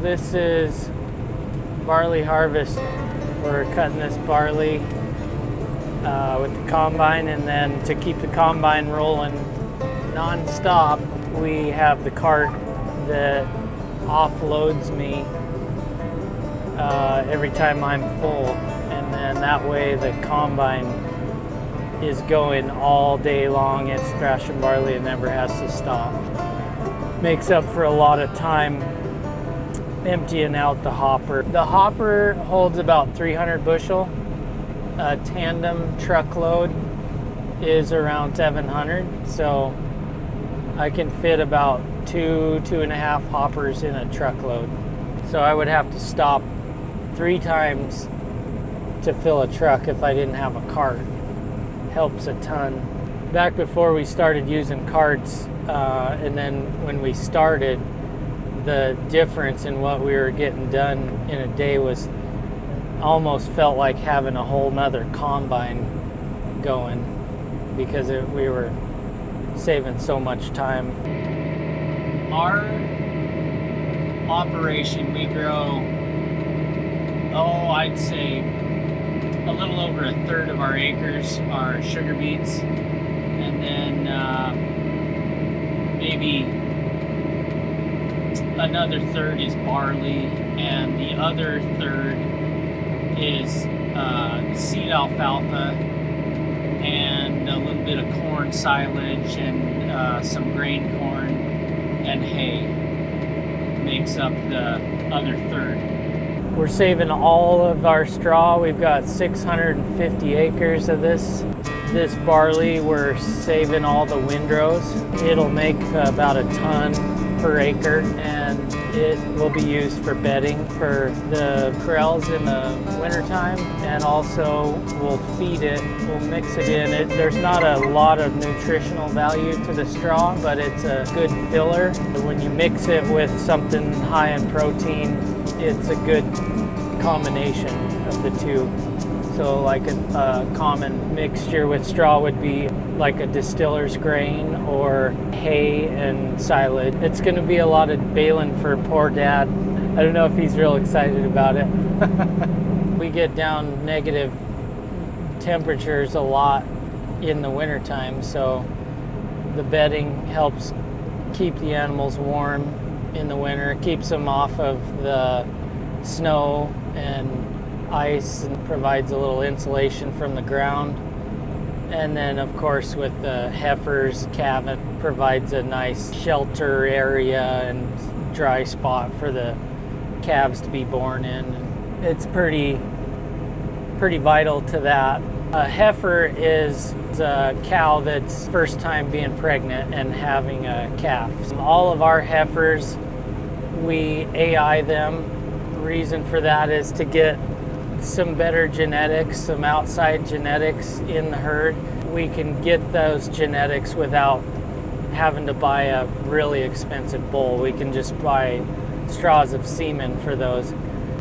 This is Barley Harvest. We're cutting this barley with the combine, and then to keep the combine rolling non-stop, we have the cart that offloads me every time I'm full, and then that way the combine is going all day long. It's thrashing barley and never has to stop. Makes up for a lot of time emptying out the hopper. The hopper holds about 300 bushel. A tandem truckload is around 700, so I can fit about two and a half hoppers in a truckload. So I would have to stop 3 times to fill a truck if I didn't have a cart. Helps a ton. Back before we started using carts, and then when we started, the difference in what we were getting done in a day was almost felt like having a whole nother combine going, because we were saving so much time. Our operation, we grow, I'd say a little over a third of our acres are sugar beets, and then maybe another third is barley, and the other third is seed alfalfa and a little bit of corn silage and some grain corn and hay makes up the other third. We're saving all of our straw. We've got 650 acres of this barley. We're saving all the windrows. It'll make about a ton per acre, and it will be used for bedding for the corrals in the wintertime, and also we'll feed it, we'll mix it in. There's not a lot of nutritional value to the straw, but it's a good filler. When you mix it with something high in protein, it's a good combination of the two. So like a common mixture with straw would be like a distiller's grain or hay and silage. It's going to be a lot of baling for poor Dad. I don't know if he's real excited about it. We get down negative temperatures a lot in the wintertime, so the bedding helps keep the animals warm in the winter. It keeps them off of the snow and ice and provides a little insulation from the ground. And then of course with the heifers, calving provides a nice shelter area and dry spot for the calves to be born in. And it's pretty vital to that. A heifer is a cow that's first time being pregnant and having a calf. All of our heifers, we AI them. The reason for that is to get some better genetics, some outside genetics in the herd. We can get those genetics without having to buy a really expensive bull. We can just buy straws of semen for those.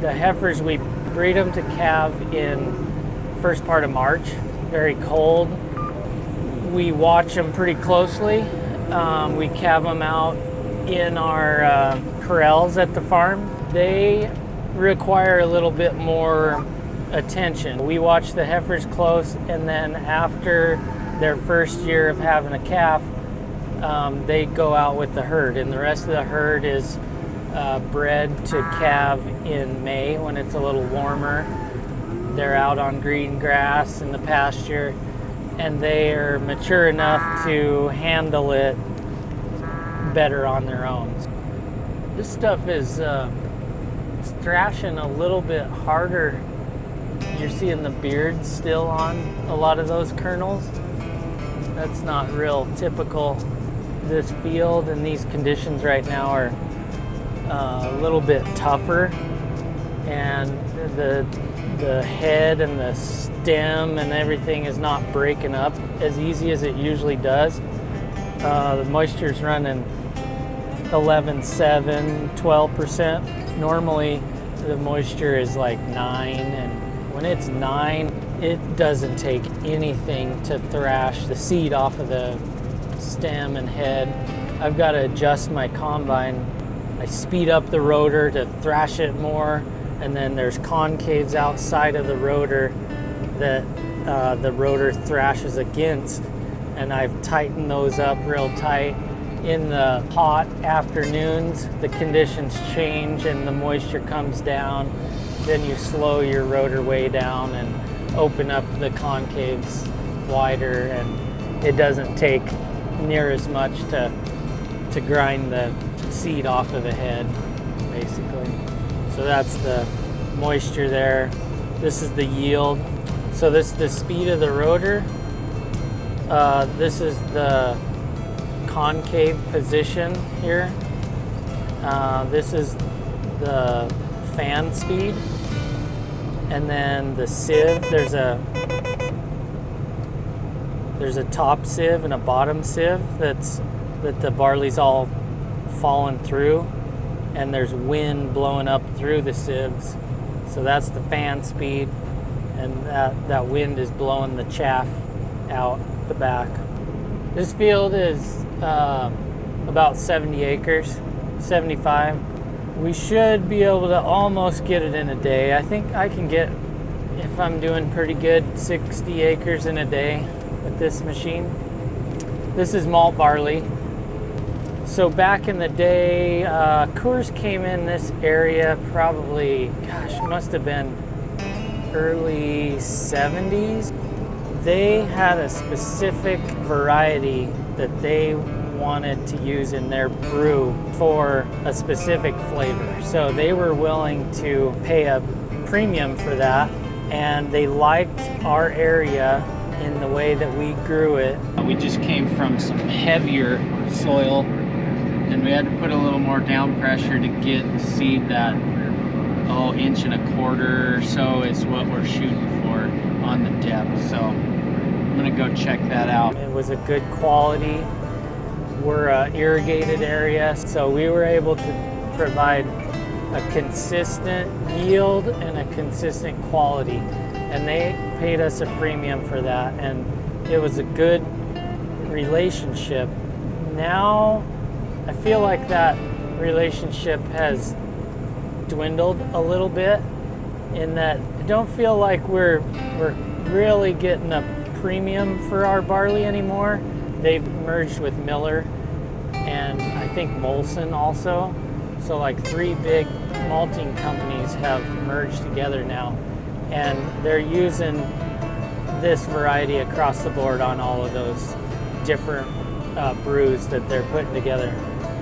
The heifers, we breed them to calve in first part of March, very cold. We watch them pretty closely. We calve them out in our corrals at the farm. They require a little bit more attention. We watch the heifers close, and then after their first year of having a calf, they go out with the herd, and the rest of the herd is bred to calve in May when it's a little warmer. They're out on green grass in the pasture, and they are mature enough to handle it better on their own. This stuff is it's thrashing a little bit harder. You're seeing the beards still on a lot of those kernels. That's not real typical. This field and these conditions right now are a little bit tougher, and the head and the stem and everything is not breaking up as easy as it usually does. The moisture's running 11.7, 12%. Normally the moisture is like 9, and when it's 9, it doesn't take anything to thrash the seed off of the stem and head. I've got to adjust my combine I speed up the rotor to thrash it more, and then there's concaves outside of the rotor that the rotor thrashes against, and I've tightened those up real tight. In the hot afternoons, the conditions change and the moisture comes down. Then you slow your rotor way down and open up the concaves wider, and it doesn't take near as much to grind the seed off of the head, basically. So that's the moisture there. This is the yield. So this is the speed of the rotor. This is the concave position here. This is the fan speed, and then the sieve. There's a top sieve and a bottom sieve that the barley's all fallen through, and there's wind blowing up through the sieves. So that's the fan speed, and that wind is blowing the chaff out the back. This field is about 70 acres, 75. We should be able to almost get it in a day. I think I can get, if I'm doing pretty good, 60 acres in a day with this machine. This is malt barley. So back in the day, Coors came in this area probably, it must have been early 70s. They had a specific variety that they wanted to use in their brew for a specific flavor. So they were willing to pay a premium for that, and they liked our area in the way that we grew it. We just came from some heavier soil, and we had to put a little more down pressure to get the seed that, 1.25 inches or so is what we're shooting for on the depth. So I'm gonna go check that out. It was a good quality. We're an irrigated area, so we were able to provide a consistent yield and a consistent quality, and they paid us a premium for that, and it was a good relationship. Now I feel like that relationship has dwindled a little bit, in that I don't feel like we're really getting a premium for our barley anymore. They've merged with Miller and I think Molson also. So like 3 big malting companies have merged together now, and they're using this variety across the board on all of those different brews that they're putting together.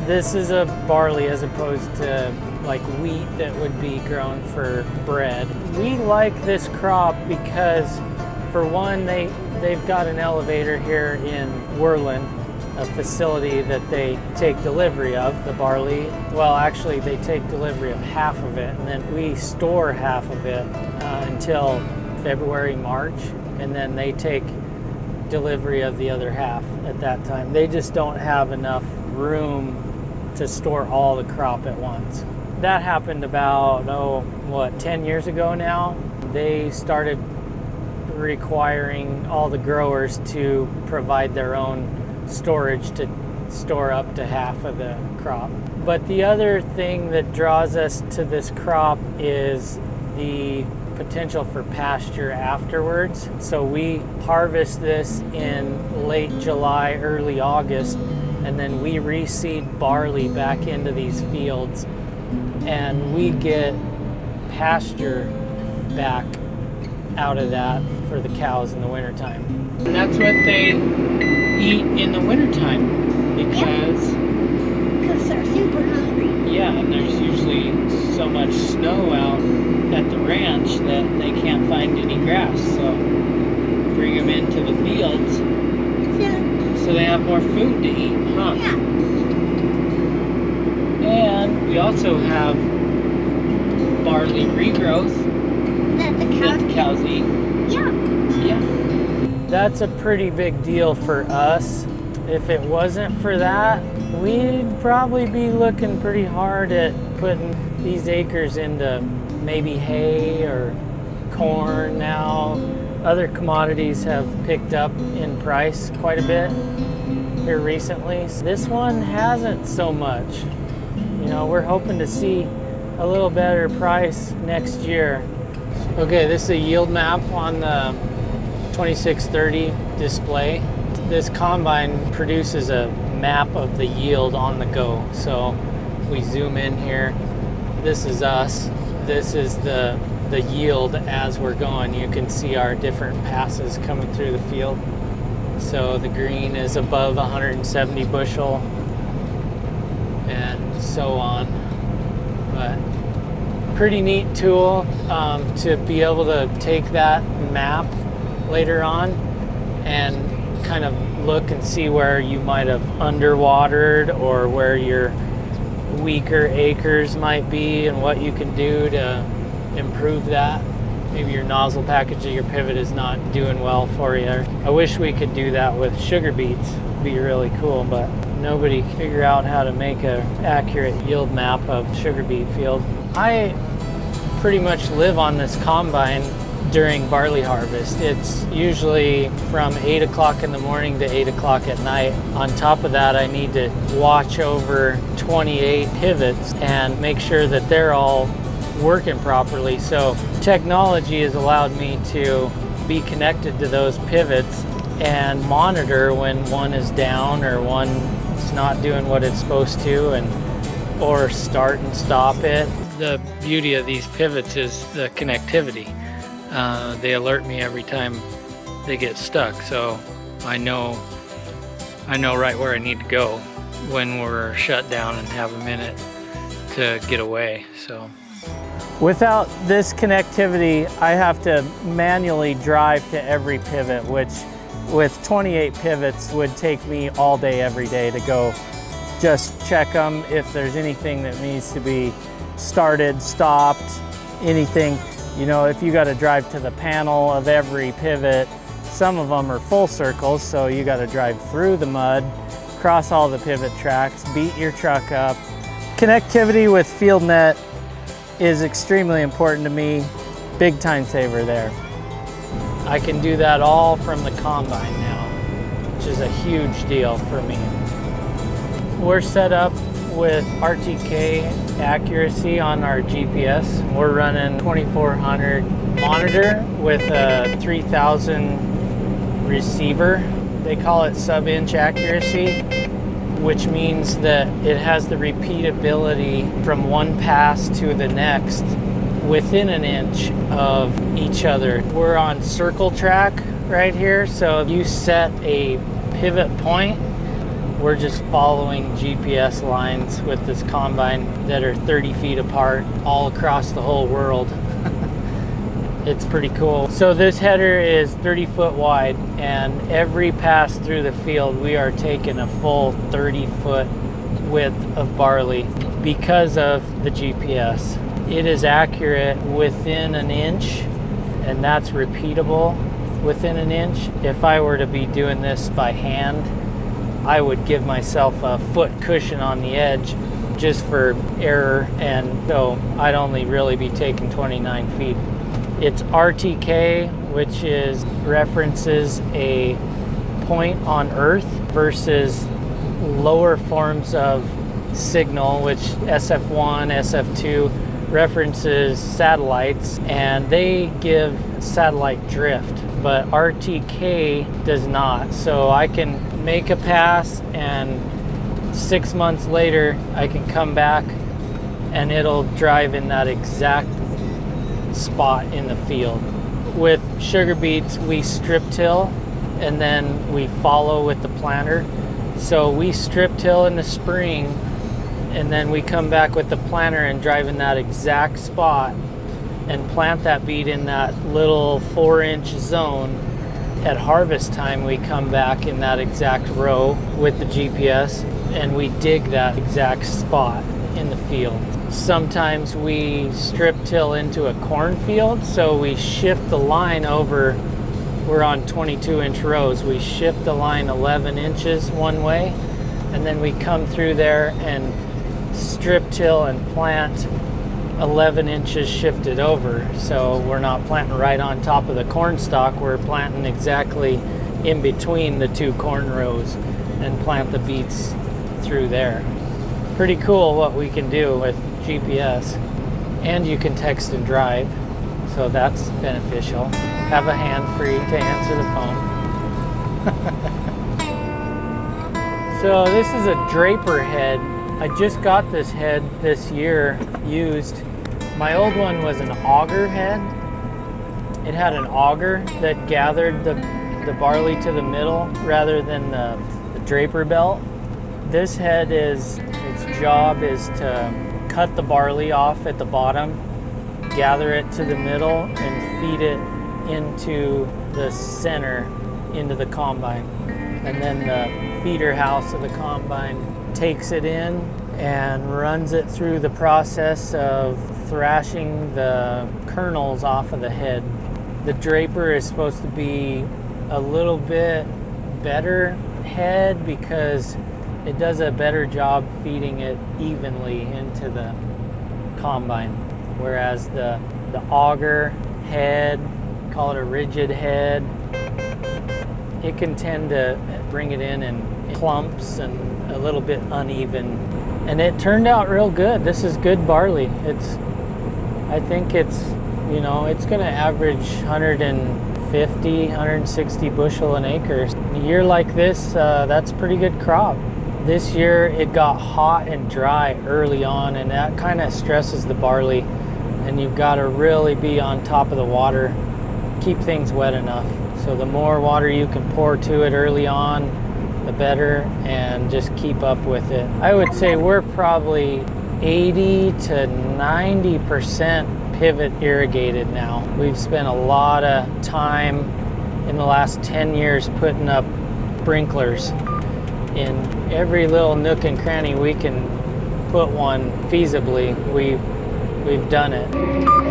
This is a barley as opposed to like wheat that would be grown for bread. We like this crop because, for one, they've got an elevator here in Worland, a facility that they take delivery of the barley. Well, actually, they take delivery of half of it, and then we store half of it until February, March, and then they take delivery of the other half at that time. They just don't have enough room to store all the crop at once. That happened about, 10 years ago now. They started requiring all the growers to provide their own storage to store up to half of the crop. But the other thing that draws us to this crop is the potential for pasture afterwards. So we harvest this in late July, early August, and then we reseed barley back into these fields, and we get pasture back out of that for the cows in the wintertime. And that's what they eat in the wintertime because they're super hungry. Yeah, and there's usually so much snow out at the ranch that they can't find any grass, so bring them into the fields so they have more food to eat, huh? Yeah. And we also have barley regrowth That the cows eat. Yeah. Yeah. That's a pretty big deal for us. If it wasn't for that, we'd probably be looking pretty hard at putting these acres into maybe hay or corn now. Other commodities have picked up in price quite a bit here recently. This one hasn't so much. you know, we're hoping to see a little better price next year. Okay, this is a yield map on the 2630 display. This combine produces a map of the yield on the go. So we zoom in here. This is us. This is the yield as we're going. You can see our different passes coming through the field. So the green is above 170 bushel and so on. But pretty neat tool to be able to take that map later on and kind of look and see where you might have underwatered or where your weaker acres might be and what you can do to improve that. Maybe your nozzle package of your pivot is not doing well for you. I wish we could do that with sugar beets. It'd be really cool, but nobody can figure out how to make an accurate yield map of sugar beet field. I pretty much live on this combine during barley harvest. It's usually from 8 o'clock in the morning to 8 o'clock at night. On top of that, I need to watch over 28 pivots and make sure that they're all working properly. So technology has allowed me to be connected to those pivots and monitor when one is down or one's not doing what it's supposed to, and or start and stop it. The beauty of these pivots is the connectivity. They alert me every time they get stuck, so I know right where I need to go when we're shut down and have a minute to get away. So without this connectivity, I have to manually drive to every pivot, which with 28 pivots would take me all day every day to go just check them if there's anything that needs to be started, stopped, anything. You know, if you got to drive to the panel of every pivot, some of them are full circles, so you got to drive through the mud, cross all the pivot tracks, beat your truck up. Connectivity with FieldNet is extremely important to me. Big time saver there. I can do that all from the combine now, which is a huge deal for me. We're set up with RTK accuracy on our GPS. We're running 2400 monitor with a 3000 receiver. They call it sub-inch accuracy, which means that it has the repeatability from one pass to the next within an inch of each other. We're on circle track right here, so if you set a pivot point, we're just following GPS lines with this combine that are 30 feet apart all across the whole world. It's pretty cool. So this header is 30 foot wide, and every pass through the field we are taking a full 30 foot width of barley because of the GPS. It is accurate within an inch, and that's repeatable within an inch. If I were to be doing this by hand, I would give myself a foot cushion on the edge just for error, and so I'd only really be taking 29 feet. It's RTK, which references a point on Earth versus lower forms of signal, which SF1, SF2 references satellites, and they give satellite drift, but RTK does not. So I can make a pass, and 6 months later I can come back and it'll drive in that exact spot in the field. With sugar beets, we strip till and then we follow with the planter. So we strip till in the spring, and then we come back with the planter and drive in that exact spot and plant that beet in that little 4-inch zone. At harvest time, we come back in that exact row with the GPS and we dig that exact spot in the field. Sometimes we strip till into a cornfield, so we shift the line over. We're on 22-inch rows. We shift the line 11 inches one way, and then we come through there and strip till and plant 11 inches shifted over. So we're not planting right on top of the corn stalk. We're planting exactly in between the two corn rows and plant the beets through there. Pretty cool what we can do with GPS. And you can text and drive, so that's beneficial. Have a hand free to answer the phone. So this is a draper head. I just got this head this year used. My old one was an auger head. It had an auger that gathered the barley to the middle rather than the draper belt. This head its job is to cut the barley off at the bottom, gather it to the middle, and feed it into the center, into the combine. And then the feeder house of the combine takes it in and runs it through the process of thrashing the kernels off of the head. The draper is supposed to be a little bit better head because it does a better job feeding it evenly into the combine. Whereas the auger head, call it a rigid head, it can tend to bring it in clumps and a little bit uneven. And it turned out real good. This is good barley. I think it's going to average 150, 160 bushel an acre. In a year like this, that's a pretty good crop. This year it got hot and dry early on, and that kind of stresses the barley, and you've got to really be on top of the water, keep things wet enough. So the more water you can pour to it early on, the better, and just keep up with it. I would say we're probably 80 to 90% pivot irrigated now. We've spent a lot of time in the last 10 years putting up sprinklers in every little nook and cranny we can put one feasibly. We've done it.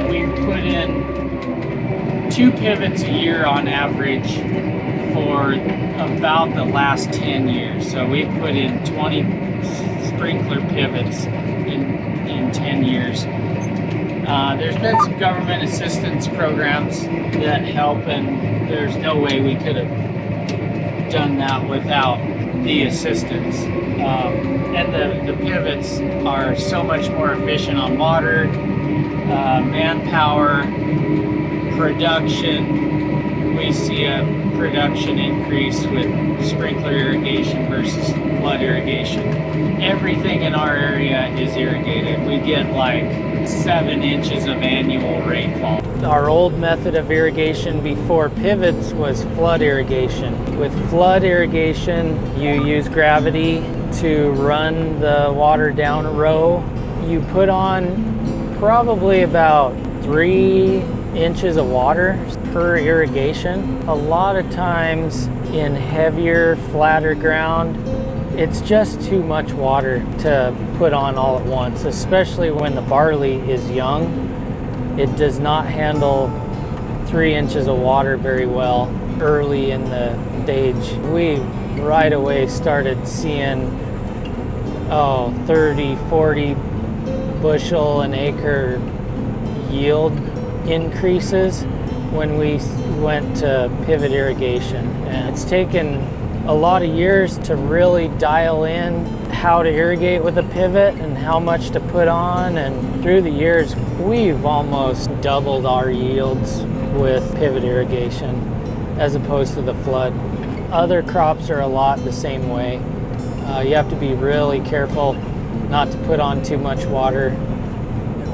We've put in 2 pivots a year on average for about the last 10 years. So we've put in 20 sprinkler pivots in 10 years. There's been some government assistance programs that help, and there's no way we could have done that without the assistance. And the pivots are so much more efficient on water, manpower, production. We see a production increase with sprinkler irrigation versus flood irrigation. Everything in our area is irrigated. We get like 7 inches of annual rainfall. Our old method of irrigation before pivots was flood irrigation. With flood irrigation, you use gravity to run the water down a row. You put on probably about 3 inches of water per irrigation. A lot of times in heavier, flatter ground, it's just too much water to put on all at once, especially when the barley is young. It does not handle 3 inches of water very well early in the stage. We right away started seeing 30, 40 bushel an acre yield increases when we went to pivot irrigation. And it's taken a lot of years to really dial in how to irrigate with a pivot and how much to put on, and through the years we've almost doubled our yields with pivot irrigation as opposed to the flood. Other crops are a lot the same way. You have to be really careful not to put on too much water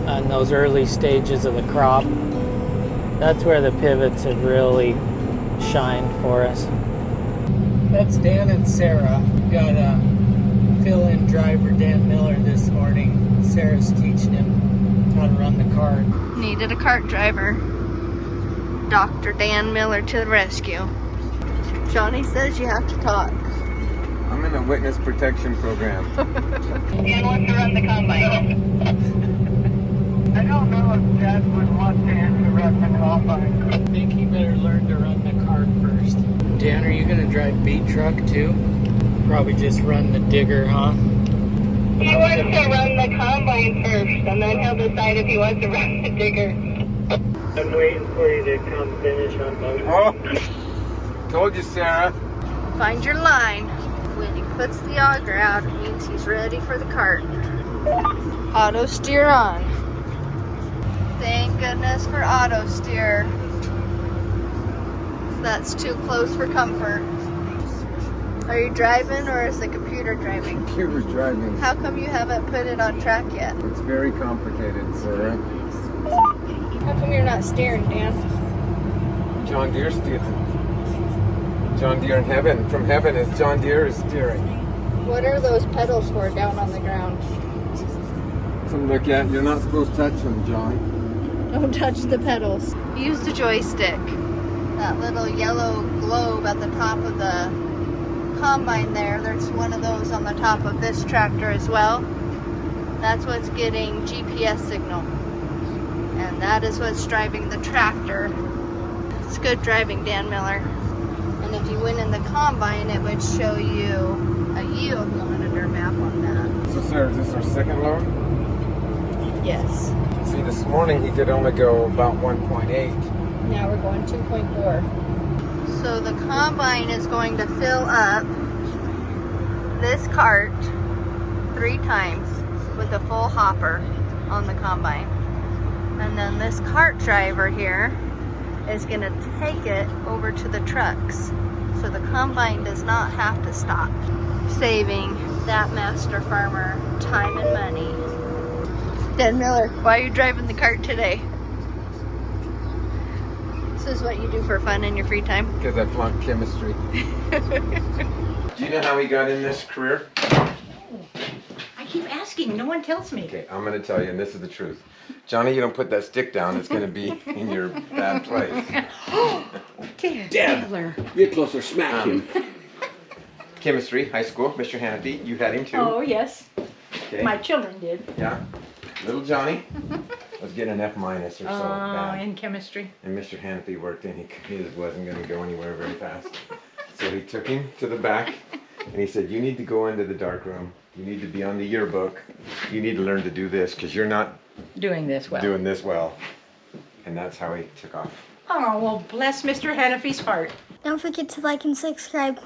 in those early stages of the crop. That's where the pivots have really shined for us. That's Dan and Sarah. We've got a fill-in driver, Dan Miller, this morning. Sarah's teaching him how to run the cart. Needed a cart driver. Dr. Dan Miller to the rescue. Johnny says you have to talk. I'm in a witness protection program. Dan wants to run the combine. I don't know if Dad would want Dan to run the combine. I think he better learn to run the cart first. Dan, are you going to drive beat truck too? Probably just run the digger, huh? He wants to run the combine first, and then he'll decide if he wants to run the digger. I'm waiting for you to come finish unloading. Oh, told you, Sarah. Find your line. When he puts the auger out, it means he's ready for the cart. Auto steer on. Thank goodness for auto steer. That's too close for comfort. Are you driving or is the computer driving? Computer's driving. How come you haven't put it on track yet? It's very complicated, Sarah. How come you're not steering, Dan? John Deere steering. John Deere in heaven. From heaven is John Deere is steering. What are those pedals for down on the ground? To look at, you're not supposed to touch them, John. Don't touch the pedals. Use the joystick. That little yellow globe at the top of the combine there's one of those on the top of this tractor as well. That's what's getting GPS signal. And that is what's driving the tractor. It's good driving, Dan Miller. And if you went in the combine, it would show you a yield monitor map on that. So Sarah, is this our second load? Yes. See, this morning he could only go about 1.8. Now we're going 2.4. So the combine is going to fill up this cart 3 times with a full hopper on the combine. And then this cart driver here is going to take it over to the trucks. So the combine does not have to stop, saving that master farmer time and money. Dan Miller, why are you driving the cart today? This is what you do for fun in your free time? Because I flunked chemistry. Do you know how he got in this career? I keep asking, no one tells me. Okay, I'm going to tell you, and this is the truth. Johnny, you don't put that stick down, it's going to be in your bad place. Taylor. Get closer, smack him. Chemistry, high school, Mr. Hannity, you had him too. Oh, yes. Okay. My children did. Yeah. Little Johnny was getting an F- or so bad. In chemistry. And Mr. Hannity worked in, he just wasn't going to go anywhere very fast. So he took him to the back and he said, you need to go into the dark room. You need to be on the yearbook. You need to learn to do this because you're not Doing this well. doing this well. And that's how he took off. Oh, well, bless Mr. Hanafy's heart. Don't forget to like and subscribe.